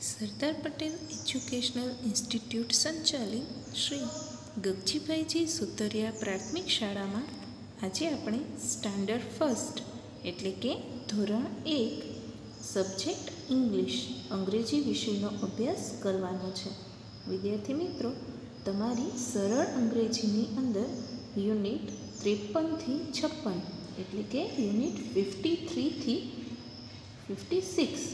Sardar Patel educational institute સંચાલિત શ્રી ગગજીભાઈજી સુતરિયા પ્રાથમિક શાળામાં આજે આપણે સ્ટાન્ડર્ડ ફર્સ્ટ એટલે કે ધોરણ 1 સબ્જેક્ટ ઇંગ્લિશ અંગ્રેજી વિષયનો અભ્યાસ કરવાનો છે. વિદ્યાર્થી મિત્રો, તમારી સરળ અંગ્રેજીની અંદર યુનિટ 53 થી 56 એટલે કે યુનિટ 53 થી 56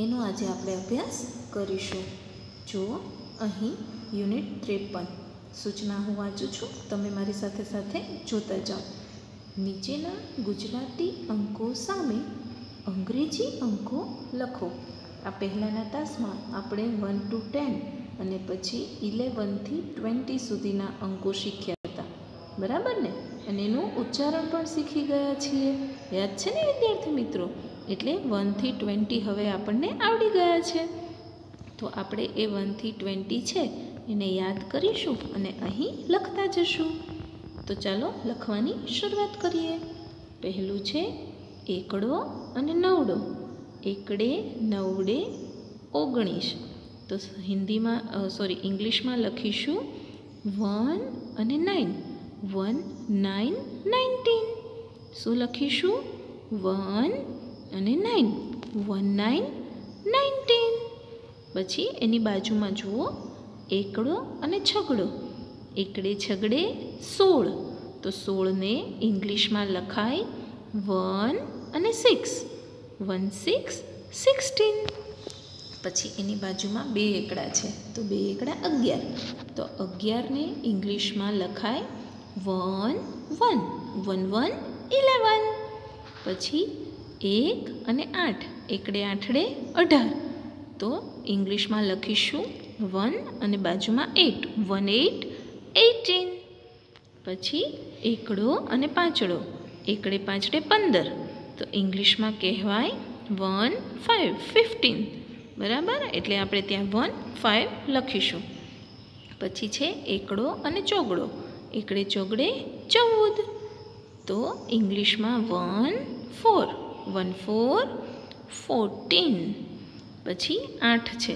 એનો આજે આપણે અભ્યાસ કરીશું. જુઓ, અહીં યુનિટ 53 સૂચના હું વાંચું છું, તમે મારી સાથે સાથે જોતા જાઓ. નીચેના ગુજરાતી અંકો સામે અંગ્રેજી અંકો લખો. આ પહેલાંના તાસમાં આપણે 1 to 10 અને પછી 11 થી 20 સુધીના અંકો શીખ્યા હતા, બરાબર ને? અને એનું ઉચ્ચારણ પણ શીખી ગયા છીએ. યાદ છે ને વિદ્યાર્થી મિત્રો? એટલે 1 થી 20 હવે આપણને આવડી ગયા છે. તો આપણે એ 1 થી 20 છે એને યાદ કરીશું અને અહીં લખતા જશું. તો ચાલો લખવાની શરૂઆત કરીએ. પહેલું છે એકડો અને નવડો. એકડે નવડે 19. તો ઇંગ્લિશમાં લખીશું 1 અને 9. 1 9 19. શું લખીશું? 1 અને 9. 1 9 19. પછી એની બાજુમાં જુઓ એકડો અને છગડો. એકડે છગડે 16. તો 16ને ઇંગ્લિશમાં લખાય 1 અને 6. 1 6 16. પછી એની બાજુમાં બે એકડા છે, તો બે એકડા 11. તો 11ને ઇંગ્લિશમાં લખાય 1 1. 1 1 11. પછી 1 અને 8. એકડે આઠડે 18. તો ઇંગ્લિશમાં લખીશું 1 અને બાજુમાં 8. 1 8 18. પછી એકડો અને પાંચડો. એકડે પાંચડે 15. તો ઇંગ્લિશમાં કહેવાય 1 5 15. બરાબર? એટલે આપણે ત્યાં 1 5 લખીશું. પછી છે એકડો અને ચોગડો. એકડે ચોગડે 14. તો ઇંગ્લિશમાં 1 4. 1 4 14. પછી 8 છે,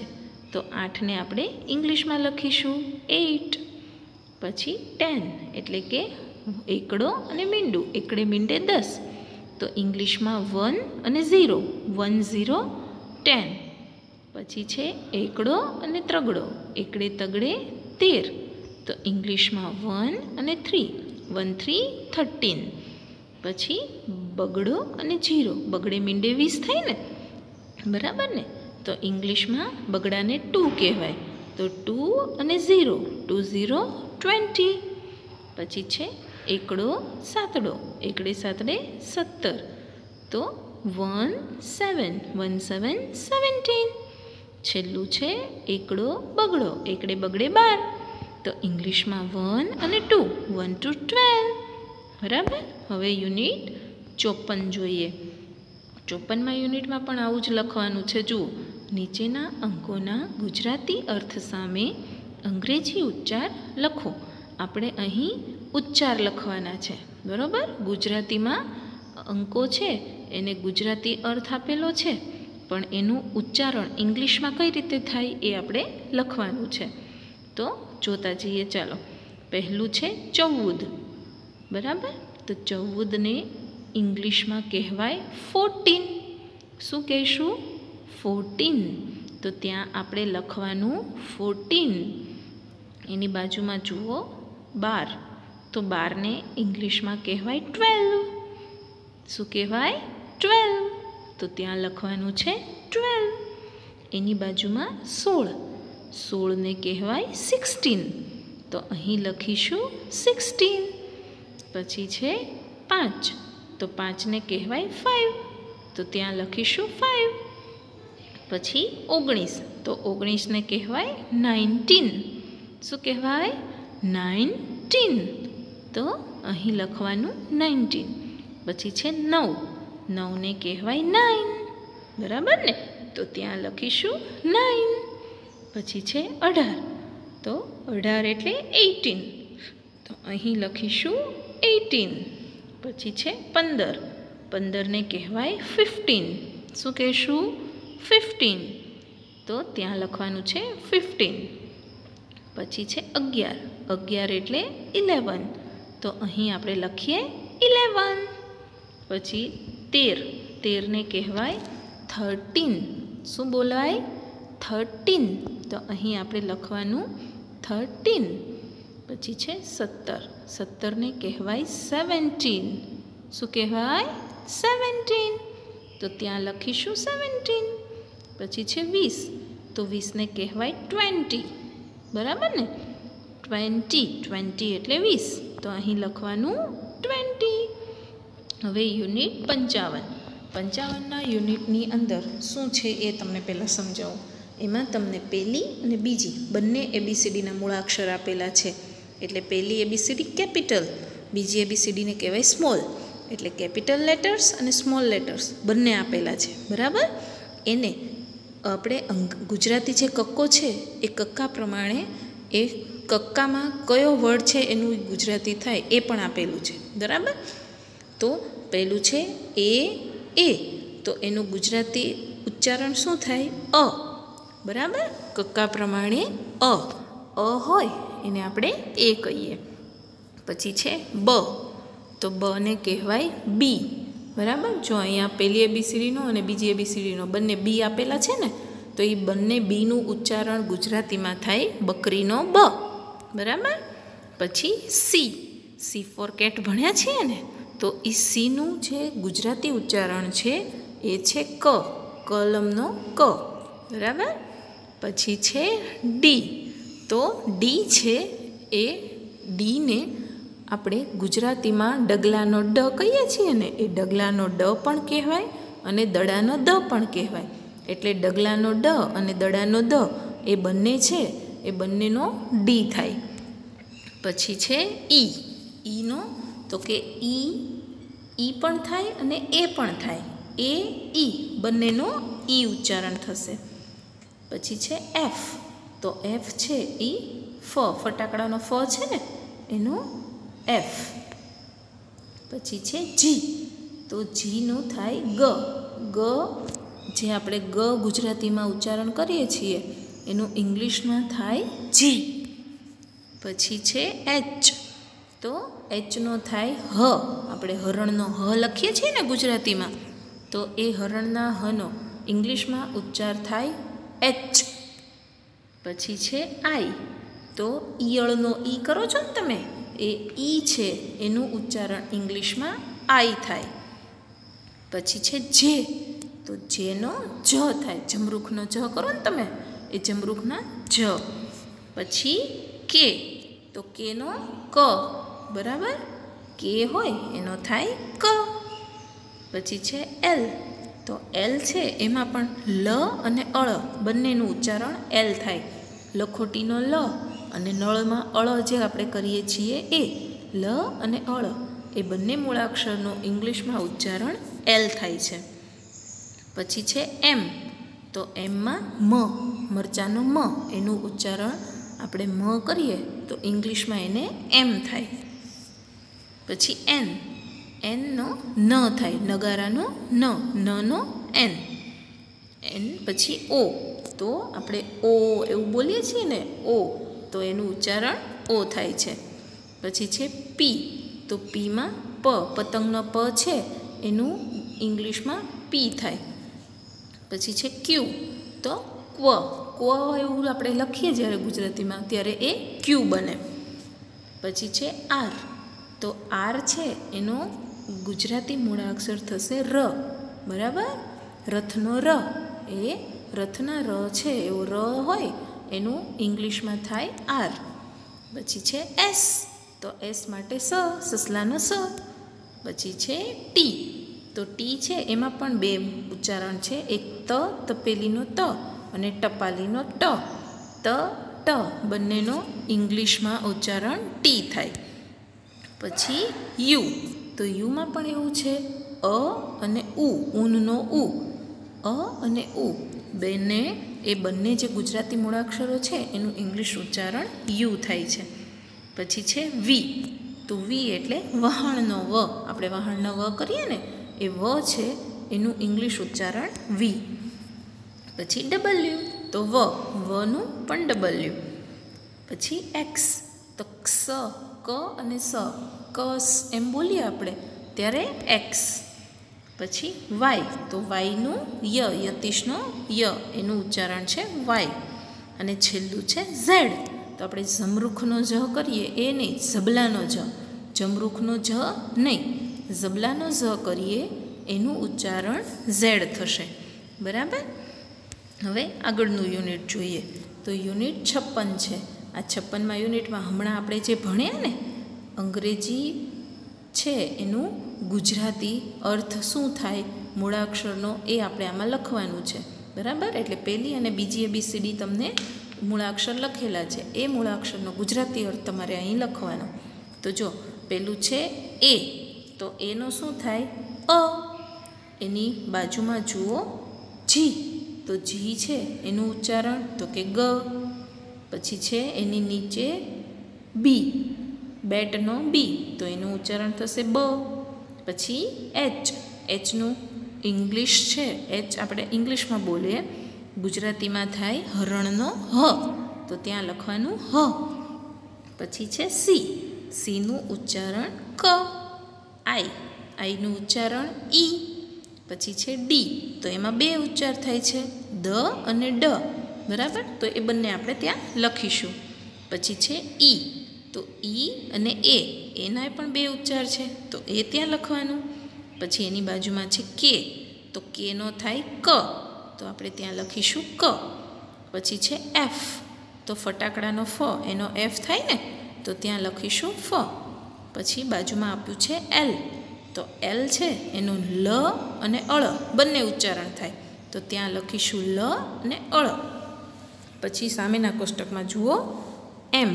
તો 8ને આપણે ઇંગ્લિશમાં લખીશું 8. પછી 10 એટલે કે એકડો અને મીંડું. એકડે મીંડે 10. તો ઇંગ્લિશમાં 1 અને 0. 1 0 10. પછી છે એકડો અને ત્રગડો. એકડે તગડે 13. તો ઇંગ્લિશમાં 1 અને 3. 1 3 13. પછી બગડો અને જીરો. બગડે મીંડે 20 થાય ને, બરાબર ને? તો ઇંગ્લિશમાં બગડાને 2 કહેવાય. તો 2 અને 0. 2 0 20. પછી છે એકડો સાતડો. એકડે સાતડે 17. તો 1 7. 1 7 17. છેલ્લું છે એકડો બગડો. એકડે બગડે 12. તો ઇંગ્લિશમાં 1 અને 2. 1 to 12. બરાબર? હવે યુનિટ 54 જોઈએ. 54માં યુનિટમાં પણ આવું જ લખવાનું છે. જુઓ, નીચેના અંકોના ગુજરાતી અર્થ સામે અંગ્રેજી ઉચ્ચાર લખો. આપણે અહીં ઉચ્ચાર લખવાના છે, બરાબર? ગુજરાતીમાં અંકો છે એને ગુજરાતી અર્થ આપેલો છે, પણ એનું ઉચ્ચારણ ઇંગ્લિશમાં કઈ રીતે થાય એ આપણે લખવાનું છે. તો જોતા જઈએ. ચાલો, પહેલું છે 14. બરાબર? તો 14ને ઇંગ્લિશમાં કહેવાય 14. શું કહેશું? 14. તો ત્યાં આપણે લખવાનું 14. એની બાજુમાં જુઓ 12. તો 12ને ઇંગ્લિશમાં કહેવાય 12. શું કહેવાય? 12. તો ત્યાં લખવાનું છે 12. એની બાજુમાં 16. 16ને કહેવાય 16. તો અહીં લખીશું 16. પછી છે 5. તો 5ને કહેવાય 5. તો ત્યાં લખીશું 5. પછી 19. તો 19ને કહેવાય 19. શું કહેવાય? 19. તો અહીં લખવાનું 19. પછી છે 9. 9ને કહેવાય 9. બરાબર ને? તો ત્યાં લખીશું 9. પછી છે 18. તો 18 એટલે 18. તો અહીં લખીશું 18. પછી છે 15. 15ને કહેવાય 15. શું કહેશું? 15. તો ત્યાં લખવાનું છે 15. પછી છે 11. 11 એટલે 11. તો અહીં આપણે લખીએ 11. પછી 13. 13 ને કહેવાય 13. શું બોલાય? 13. તો અહીં આપણે લખવાનું 13. પછી છે 17. 17 ને કહેવાય 17. શું કહેવાય? 17. તો ત્યાં લખીશું 17. પછી છે 20. તો 20 ને કહેવાય 20. બરાબર ને? 20 એટલે 20. તો અહીં લખવાનું 20. હવે યુનિટ 55. 55ના યુનિટની અંદર શું છે એ તમને પહેલાં સમજાવું. એમાં તમને પહેલી અને બીજી બંને ABCDના મૂળાક્ષર આપેલા છે. એટલે પહેલી ABCD કેપિટલ, બીજી ABCDને કહેવાય સ્મોલ. એટલે કેપિટલ લેટર્સ અને સ્મોલ લેટર્સ બંને આપેલા છે. બરાબર? એને આપણે ગુજરાતી જે કક્કો છે એ કક્કા પ્રમાણે એ કક્કામાં કયો વર્ડ છે એનું ગુજરાતી થાય એ પણ આપેલું છે. બરાબર? તો પહેલું છે એ. તો એનું ગુજરાતી ઉચ્ચારણ શું થાય? અ. બરાબર? કક્કા પ્રમાણે અ હોય એને આપણે એ કહીએ. પછી છે બ. તો બ ને કહેવાય બી. બરાબર? જો અહીંયા પહેલી ABCDનો અને બીજી ABCDનો બંને બી આપેલા છે ને, તો એ બંને બીનું ઉચ્ચારણ ગુજરાતીમાં થાય બકરીનો બ. બરાબર? પછી સી ફોર કેટ ભણ્યા છીએ ને, તો એ સીનું જે ગુજરાતી ઉચ્ચારણ છે એ છે ક. કલમનો ક. બરાબર? પછી છે ડી. તો ડી છે એ ડીને આપણે ગુજરાતીમાં ડગલાનો ડ કહીએ છીએ ને, એ ડગલાનો ડ પણ કહેવાય અને દડાનો દ પણ કહેવાય. એટલે ડગલાનો ડ અને દડાનો દ એ બંને છે એ બંનેનો ડી થાય. પછી છે ઈનો, તો કે ઈ પણ થાય અને એ પણ થાય. ઈ બંનેનો ઈ ઉચ્ચારણ થશે. પછી છે એફ. તો એફ છે એ ફટાકડાનો ફ છે ને એનું એફ. પછી છે જી. તો જીનું થાય ગ. જે આપણે ગ ગુજરાતીમાં ઉચ્ચારણ કરીએ છીએ એનું ઇંગ્લિશમાં થાય જી. પછી છે એચ. તો એચનો થાય હ. આપણે હરણનો હ લખીએ છીએ ને ગુજરાતીમાં, તો એ હરણના હનો ઇંગ્લિશમાં ઉચ્ચાર થાય એચ. પછી છે આઈ. તો ઈયળનો ઈ કરો છો ને તમે, એ ઈ છે એનું ઉચ્ચારણ ઇંગ્લિશમાં આઈ થાય. પછી છે જે. તો જેનો જ થાય. જમરૂખનો જ કરો ને તમે, એ જમરૂખના જ. પછી કે. તો કેનો ક. બરાબર? કે હોય એનો થાય ક. પછી છે એલ. તો એલ છે એમાં પણ લ અને અળ બંનેનું ઉચ્ચારણ એલ થાય. લખોટીનો લ અને નળમાં અળ જે આપણે કરીએ છીએ એ લ અને અળ એ બંને મૂળાક્ષરનું ઇંગ્લિશમાં ઉચ્ચારણ એલ થાય છે. પછી છે એમ. તો એમમાં મરચાંનો મ એનું ઉચ્ચારણ આપણે મ કરીએ તો ઇંગ્લિશમાં એને એમ થાય. પછી એનનો ન થાય. નગારાનો નનો એન. પછી ઓ. તો આપણે ઓ એવું બોલીએ છીએ ને, ઓ, તો એનું ઉચ્ચારણ ઓ થાય છે. પછી છે પી. તો પીમાં પતંગનો પ છે એનું ઇંગ્લિશમાં પી થાય. પછી છે ક્યુ. તો ક્વ એવું આપણે લખીએ જ્યારે ગુજરાતીમાં ત્યારે એ ક્યુ બને. પછી છે આર. તો આર છે એનો ગુજરાતી મૂળાક્ષર થશે ર. બરાબર? રથનો ર. એ રથના ર છે એવો ર હોય એનું ઇંગ્લિશમાં થાય આર. પછી છે એસ. તો એસ માટે સસલાનો સ. પછી છે ટી. તો ટી છે એમાં પણ બે ઉચ્ચારણ છે. એક તપેલીનો ત અને ટપાલીનો ટ. બંનેનો ઇંગ્લિશમાં ઉચ્ચારણ ટી થાય. પછી યુ. તો યુમાં પણ એવું છે અ અને ઊનનો ઉ. અ અને ઉ એ બંને જે ગુજરાતી મૂળાક્ષરો છે એનું ઇંગ્લિશ ઉચ્ચારણ યુ થાય છે. પછી છે વી. તો વી એટલે વહાણનો વ. આપણે વહાણનો વ કરીએ ને એ વ છે એનું ઇંગ્લિશ ઉચ્ચારણ વી. પછી ડબલ્યુ. તો તો વનું પણ ડબલ્યુ. પછી એક્સ તો ક્ષ, ક અને સ, કસ એમ બોલીએ આપણે ત્યારે એક્સ. પછી વાય તો વાયનું યતિશનો એનું ઉચ્ચારણ છે વાય. અને છેલ્લું છે ઝેડ. તો આપણે જમરૂખનો જ કરીએ એ નહીં, ઝબલાનો જ, જમરૂખનો જ નહીં, ઝબલાનો જ કરીએ એનું ઉચ્ચારણ ઝેડ થશે. બરાબર. હવે આગળનું યુનિટ જોઈએ તો યુનિટ 56 છે. આ 56માં યુનિટમાં હમણાં આપણે જે ભણ્યા ને અંગ્રેજી છે એનું ગુજરાતી અર્થ શું થાય મૂળાક્ષરનો એ આપણે આમાં લખવાનું છે. બરાબર. એટલે પહેલી અને બીજી ABCD તમને મૂળાક્ષર લખેલા છે, એ મૂળાક્ષરનો ગુજરાતી અર્થ તમારે અહીં લખવાનો. તો જો પહેલું છે એ, તો એનો શું થાય અ. એની બાજુમાં જુઓ જી, તો જી છે એનું ઉચ્ચારણ તો કે ગ. પછી છે એની નીચે બી, બેટનો બી, તો એનું ઉચ્ચારણ થશે બ. પછી એચનું ઇંગ્લિશ છે, એચ આપણે ઇંગ્લિશમાં બોલીએ, ગુજરાતીમાં થાય હરણનો હ, તો ત્યાં લખવાનું હ. પછી છે સીનું ઉચ્ચારણ ક. આઈનું ઉચ્ચારણ ઈ. પછી છે ડી, તો એમાં બે ઉચ્ચાર થાય છે દ અને ડ. બરાબર. તો એ બંને આપણે ત્યાં લખીશું. પછી છે ઈ, તો ઈ અને એના પણ બે ઉચ્ચાર છે, તો એ ત્યાં લખવાનું. પછી એની બાજુમાં છે કે, તો કેનો થાય ક, તો આપણે ત્યાં લખીશું ક. પછી છે એફ, તો ફટાકડાનો ફ એનો એફ થાય ને, તો ત્યાં લખીશું ફ. પછી બાજુમાં આપ્યું છે એલ, તો એલ છે એનું લ અને અળ બંને ઉચ્ચારણ થાય, તો ત્યાં લખીશું લ અને અળ. પછી સામેના કોષ્ટકમાં જુઓ એમ,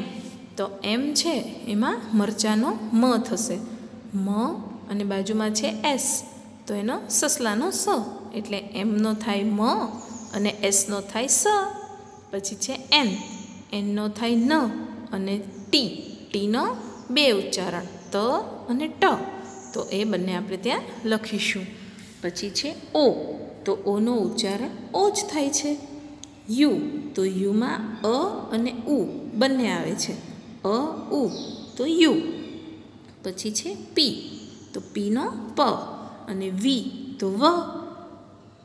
તો એમ છે એમાં મરચાનો મ થશે, મ. અને બાજુમાં છે એસ, તો એનો સસલાનો સ, એટલે એમનો થાય મ અને એસનો થાય સ. પછી છે એનનો થાય ન અને ટીનો બે ઉચ્ચારણ ત અને ટ, તો એ બંને આપણે ત્યાં લખીશું. પછી છે ઓ, તો ઓનો ઉચ્ચારણ ઓ જ થાય છે. યુ, તો યુમાં અ અને ઉ બંને આવે છે, અ ઉ, તો યુ. પછી છે પી, તો પીનો પ અને વી, તો વ.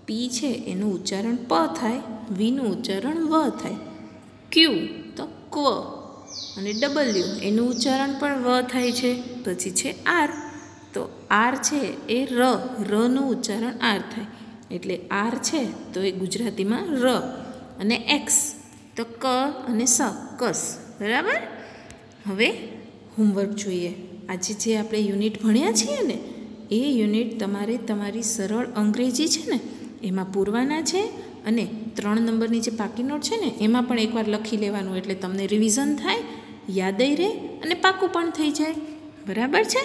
પી છે એનું ઉચ્ચારણ પ થાય, વીનું ઉચ્ચારણ વ થાય. ક્યુ, તો ક્વ અને ડબલ્યુ એનું ઉચ્ચારણ પણ વ થાય છે. પછી છે આર, તો આર છે એ રનું ઉચ્ચારણ આર થાય, એટલે આર છે તો એ ગુજરાતીમાં ર. અને એક્સ, તો ક અને સ, કસ. બરાબર. હવે હોમવર્ક જોઈએ. આજે જે આપણે યુનિટ ભણ્યા છીએ ને એ યુનિટ તમારે તમારી સરળ અંગ્રેજી છે ને એમાં પૂરવાના છે, અને 3 નંબરની જે પાકી નોટ છે ને એમાં પણ એકવાર લખી લેવાનું, એટલે તમને રિવિઝન થાય, યાદય રહે અને પાકું પણ થઈ જાય. બરાબર છે.